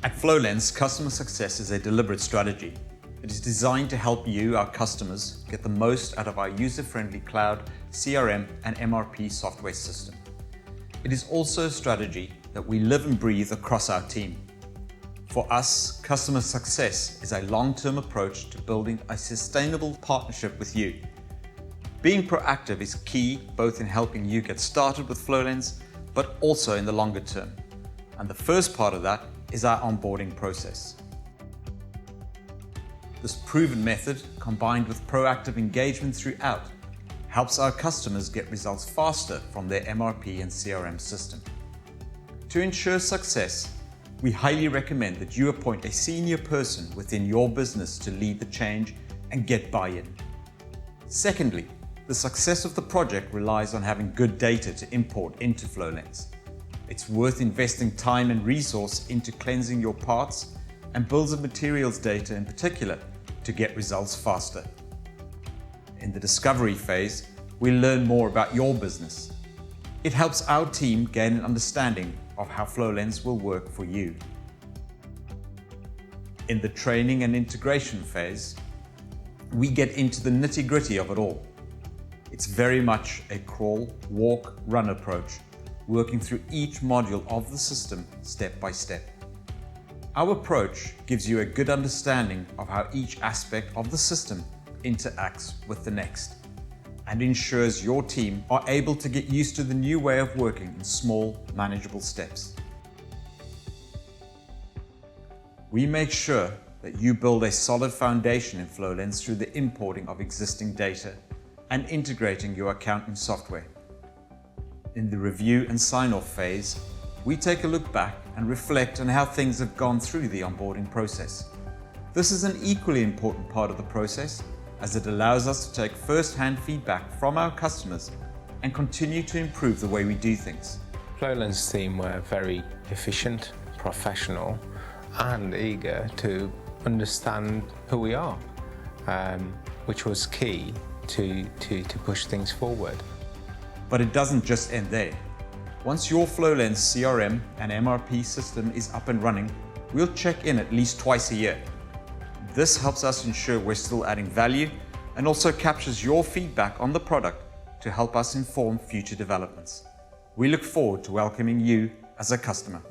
At Flowlens, customer success is a deliberate strategy. It is designed to help you, our customers, get the most out of our user-friendly cloud, CRM, and MRP software system. It is also a strategy that we live and breathe across our team. For us, customer success is a long-term approach to building a sustainable partnership with you. Being proactive is key both in helping you get started with Flowlens, but also in the longer term. And the first part of that is our onboarding process. This proven method, combined with proactive engagement throughout, helps our customers get results faster from their MRP and CRM system. To ensure success, we highly recommend that you appoint a senior person within your business to lead the change and get buy-in. Secondly, the success of the project relies on having good data to import into Flowlens. It's worth investing time and resource into cleansing your parts and bills of materials data in particular to get results faster. In the discovery phase, we learn more about your business. It helps our team gain an understanding of how Flowlens will work for you. In the training and integration phase, we get into the nitty-gritty of it all. It's very much a crawl, walk, run approach, working through each module of the system step by step. Our approach gives you a good understanding of how each aspect of the system interacts with the next and ensures your team are able to get used to the new way of working in small, manageable steps. We make sure that you build a solid foundation in Flowlens through the importing of existing data and integrating your accounting software. In the review and sign-off phase, we take a look back and reflect on how things have gone through the onboarding process. This is an equally important part of the process, as it allows us to take first-hand feedback from our customers and continue to improve the way we do things. Flowlens team were very efficient, professional, and eager to understand who we are, which was key to push things forward. But it doesn't just end there. Once your Flowlens CRM and MRP system is up and running, we'll check in at least twice a year. This helps us ensure we're still adding value and also captures your feedback on the product to help us inform future developments. We look forward to welcoming you as a customer.